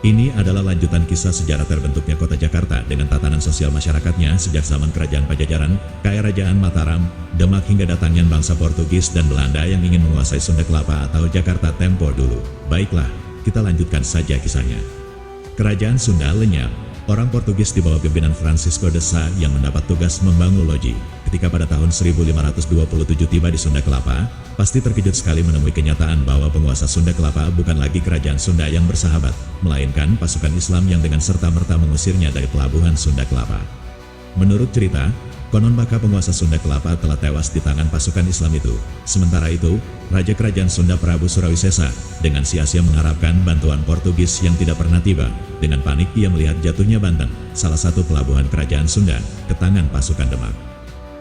Ini adalah lanjutan kisah sejarah terbentuknya kota Jakarta dengan tatanan sosial masyarakatnya sejak zaman Kerajaan Pajajaran, Kerajaan Mataram, Demak hingga datangnya bangsa Portugis dan Belanda yang ingin menguasai Sunda Kelapa atau Jakarta tempo dulu. Baiklah, kita lanjutkan saja kisahnya. Kerajaan Sunda lenyap. Orang Portugis di bawah pimpinan Francisco de Sá yang mendapat tugas membangun loji. Ketika pada tahun 1527 tiba di Sunda Kelapa, pasti terkejut sekali menemui kenyataan bahwa penguasa Sunda Kelapa bukan lagi kerajaan Sunda yang bersahabat, melainkan pasukan Islam yang dengan serta-merta mengusirnya dari pelabuhan Sunda Kelapa. Menurut cerita, konon maka penguasa Sunda Kelapa telah tewas di tangan pasukan Islam itu. Sementara itu, Raja Kerajaan Sunda Prabu Surawisesa dengan sia-sia mengharapkan bantuan Portugis yang tidak pernah tiba. Dengan panik ia melihat jatuhnya Banten, salah satu pelabuhan Kerajaan Sunda, ke tangan pasukan Demak.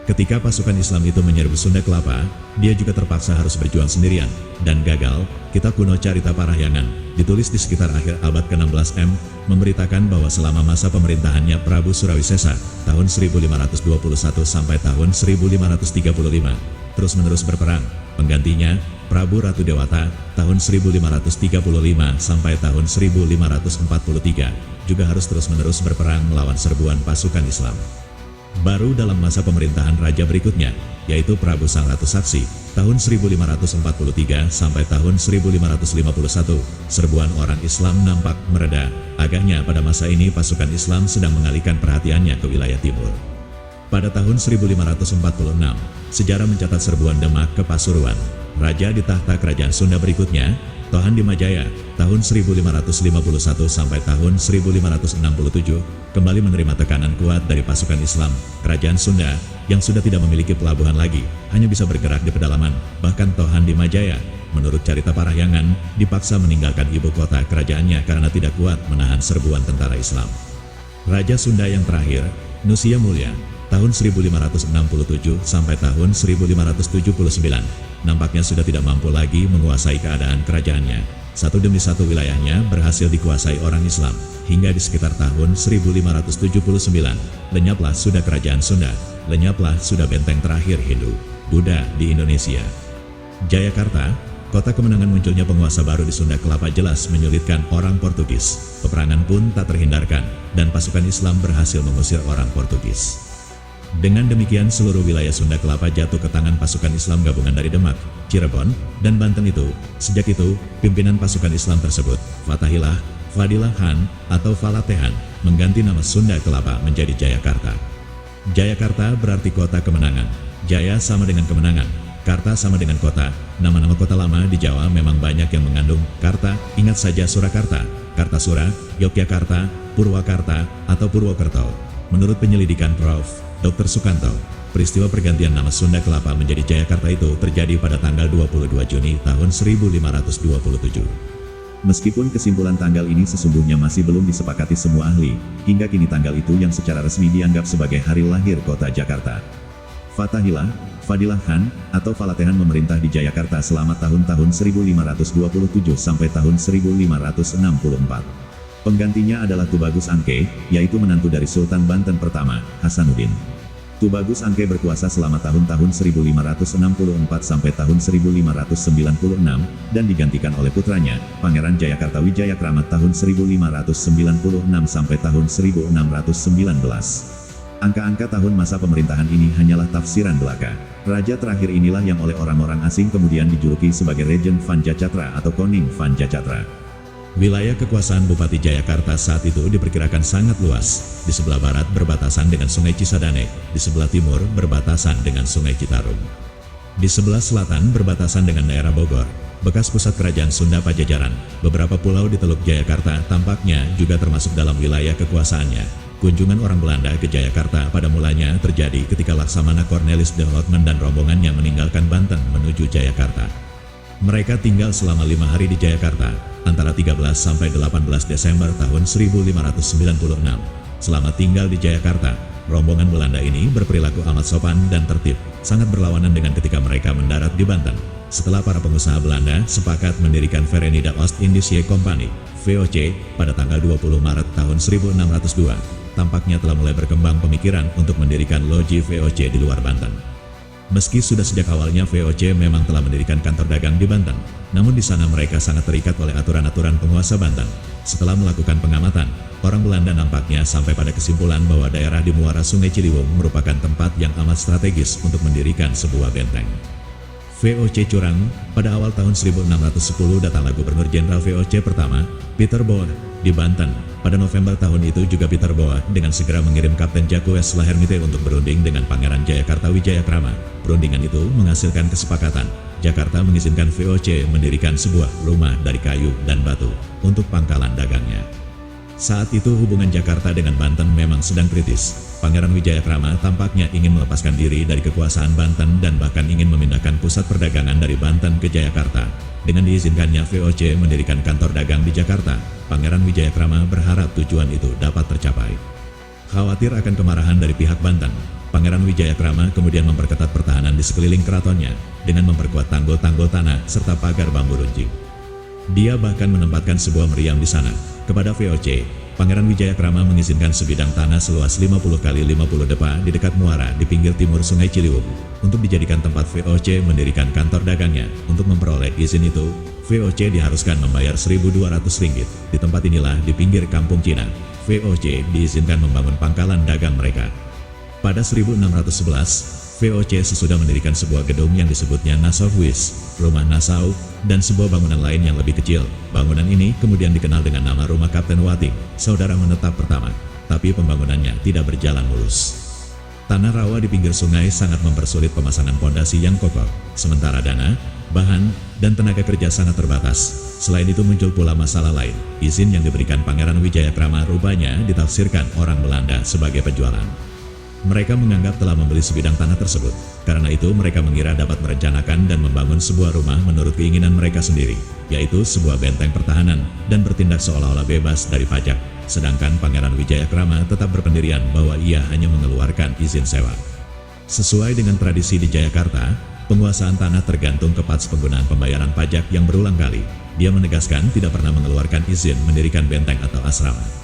Ketika pasukan Islam itu menyerbu Sunda Kelapa, dia juga terpaksa harus berjuang sendirian, dan gagal. Kitab kuno Carita Parahyangan, ditulis di sekitar akhir abad ke-16 memberitakan bahwa selama masa pemerintahannya Prabu Surawisesa, tahun 1521 sampai tahun 1535, terus-menerus berperang. Penggantinya, Prabu Ratu Dewata, tahun 1535 sampai tahun 1543, juga harus terus-menerus berperang melawan serbuan pasukan Islam. Baru dalam masa pemerintahan raja berikutnya, yaitu Prabu Sang Ratu Saksi, tahun 1543 sampai tahun 1551, serbuan orang Islam nampak mereda. Agaknya pada masa ini pasukan Islam sedang mengalihkan perhatiannya ke wilayah timur. Pada tahun 1546, sejarah mencatat serbuan Demak ke Pasuruan. Raja di tahta kerajaan Sunda berikutnya, Tohan Dimajaya, tahun 1551 sampai tahun 1567, kembali menerima tekanan kuat dari pasukan Islam. Kerajaan Sunda, yang sudah tidak memiliki pelabuhan lagi, hanya bisa bergerak di pedalaman. Bahkan Tohan Dimajaya, menurut Carita Parahyangan, dipaksa meninggalkan ibu kota kerajaannya karena tidak kuat menahan serbuan tentara Islam. Raja Sunda yang terakhir, Nusia Mulia, tahun 1567 sampai tahun 1579, nampaknya sudah tidak mampu lagi menguasai keadaan kerajaannya. Satu demi satu wilayahnya berhasil dikuasai orang Islam, hingga di sekitar tahun 1579, lenyaplah sudah kerajaan Sunda, lenyaplah sudah benteng terakhir Hindu, Buddha di Indonesia. Jayakarta, kota kemenangan munculnya penguasa baru di Sunda Kelapa jelas menyulitkan orang Portugis. Peperangan pun tak terhindarkan, dan pasukan Islam berhasil mengusir orang Portugis. Dengan demikian seluruh wilayah Sunda Kelapa jatuh ke tangan pasukan Islam gabungan dari Demak, Cirebon, dan Banten itu. Sejak itu, pimpinan pasukan Islam tersebut, Fathahilah, Fadilah Khan, atau Falatehan, mengganti nama Sunda Kelapa menjadi Jayakarta. Jayakarta berarti kota kemenangan. Jaya sama dengan kemenangan, Karta sama dengan kota. Nama-nama kota lama di Jawa memang banyak yang mengandung Karta. Ingat saja Surakarta, Kartasura, Yogyakarta, Purwakarta, atau Purwokerto. Menurut penyelidikan Prof. Dr. Sukanto, peristiwa pergantian nama Sunda Kelapa menjadi Jayakarta itu terjadi pada tanggal 22 Juni tahun 1527. Meskipun kesimpulan tanggal ini sesungguhnya masih belum disepakati semua ahli, hingga kini tanggal itu yang secara resmi dianggap sebagai hari lahir kota Jakarta. Fathahilah, Fadilah Khan, atau Falatehan memerintah di Jayakarta selama tahun-tahun 1527 sampai tahun 1564. Penggantinya adalah Tubagus Angke, yaitu menantu dari Sultan Banten pertama, Hasanuddin. Tubagus Angke berkuasa selama tahun-tahun 1564 sampai tahun 1596, dan digantikan oleh putranya, Pangeran Jayakarta Wijayakramat tahun 1596 sampai tahun 1619. Angka-angka tahun masa pemerintahan ini hanyalah tafsiran belaka. Raja terakhir inilah yang oleh orang-orang asing kemudian dijuluki sebagai Raja Van Jacatra atau Koning Van Jacatra. Wilayah kekuasaan Bupati Jayakarta saat itu diperkirakan sangat luas. Di sebelah barat berbatasan dengan Sungai Cisadane, di sebelah timur berbatasan dengan Sungai Citarum. Di sebelah selatan berbatasan dengan daerah Bogor, bekas pusat kerajaan Sunda Pajajaran. Beberapa pulau di Teluk Jayakarta tampaknya juga termasuk dalam wilayah kekuasaannya. Kunjungan orang Belanda ke Jayakarta pada mulanya terjadi ketika Laksamana Cornelis de Houtman dan rombongannya meninggalkan Banten menuju Jayakarta. Mereka tinggal selama 5 hari di Jayakarta, antara 13 sampai 18 Desember tahun 1596. Selama tinggal di Jayakarta, rombongan Belanda ini berperilaku amat sopan dan tertib, sangat berlawanan dengan ketika mereka mendarat di Banten. Setelah para pengusaha Belanda sepakat mendirikan Verenigde Oost-Indische Compagnie, VOC, pada tanggal 20 Maret tahun 1602, tampaknya telah mulai berkembang pemikiran untuk mendirikan loji VOC di luar Banten. Meski sudah sejak awalnya VOC memang telah mendirikan kantor dagang di Banten, namun di sana mereka sangat terikat oleh aturan-aturan penguasa Banten. Setelah melakukan pengamatan, orang Belanda nampaknya sampai pada kesimpulan bahwa daerah di muara Sungai Ciliwung merupakan tempat yang amat strategis untuk mendirikan sebuah benteng. VOC Curang. Pada awal tahun 1610 datanglah Gubernur Jenderal VOC pertama, Peter Boa, di Banten. Pada November tahun itu juga Peter Boa dengan segera mengirim Kapten Jacques Lahermite untuk berunding dengan Pangeran Jayakarta Wijayakrama. Perundingan itu menghasilkan kesepakatan. Jakarta mengizinkan VOC mendirikan sebuah rumah dari kayu dan batu untuk pangkalan dagangnya. Saat itu hubungan Jakarta dengan Banten memang sedang kritis. Pangeran Wijayakrama tampaknya ingin melepaskan diri dari kekuasaan Banten dan bahkan ingin memindahkan pusat perdagangan dari Banten ke Jayakarta. Dengan diizinkannya VOC mendirikan kantor dagang di Jakarta, Pangeran Wijayakrama berharap tujuan itu dapat tercapai. Khawatir akan kemarahan dari pihak Banten, Pangeran Wijayakrama kemudian memperketat pertahanan di sekeliling keratonnya dengan memperkuat tanggul-tanggul tanah serta pagar bambu runcing. Dia bahkan menempatkan sebuah meriam di sana. Kepada VOC, Pangeran Wijayakrama mengizinkan sebidang tanah seluas 50 kali 50 depa di dekat muara di pinggir timur Sungai Ciliwung untuk dijadikan tempat VOC mendirikan kantor dagangnya. Untuk memperoleh izin itu, VOC diharuskan membayar Rp1.200. Di tempat inilah di pinggir kampung Cina, VOC diizinkan membangun pangkalan dagang mereka. Pada 1611, VOC sesudah mendirikan sebuah gedung yang disebutnya Nassauhuis, Rumah Nassau, dan sebuah bangunan lain yang lebih kecil. Bangunan ini kemudian dikenal dengan nama Rumah Kapten Wating, saudara menetap pertama, tapi pembangunannya tidak berjalan mulus. Tanah rawa di pinggir sungai sangat mempersulit pemasangan pondasi yang kokoh, sementara dana, bahan, dan tenaga kerja sangat terbatas. Selain itu muncul pula masalah lain. Izin yang diberikan Pangeran Wijayakrama rupanya ditafsirkan orang Belanda sebagai penjualan. Mereka menganggap telah membeli sebidang tanah tersebut. Karena itu mereka mengira dapat merencanakan dan membangun sebuah rumah menurut keinginan mereka sendiri, yaitu sebuah benteng pertahanan dan bertindak seolah-olah bebas dari pajak. Sedangkan Pangeran Wijayakrama tetap berpendirian bahwa ia hanya mengeluarkan izin sewa. Sesuai dengan tradisi di Jayakarta, penguasaan tanah tergantung kepada penggunaan pembayaran pajak yang berulang kali. Dia menegaskan tidak pernah mengeluarkan izin mendirikan benteng atau asrama.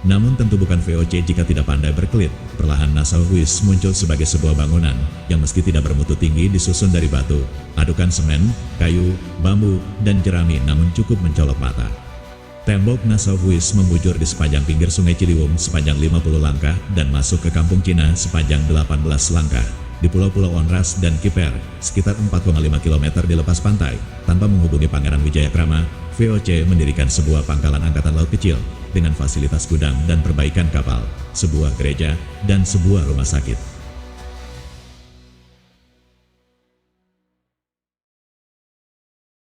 Namun tentu bukan VOC jika tidak pandai berkelit. Perlahan Nassauhuis muncul sebagai sebuah bangunan yang meski tidak bermutu tinggi disusun dari batu, adukan semen, kayu, bambu, dan jerami namun cukup mencolok mata. Tembok Nassauhuis membujur di sepanjang pinggir Sungai Ciliwung sepanjang 50 langkah dan masuk ke kampung Cina sepanjang 18 langkah. Di pulau-pulau Onras dan Kiper, sekitar 4,5 km di lepas pantai, tanpa menghubungi Pangeran Wijayakrama, VOC mendirikan sebuah pangkalan angkatan laut kecil dengan fasilitas gudang dan perbaikan kapal, sebuah gereja, dan sebuah rumah sakit.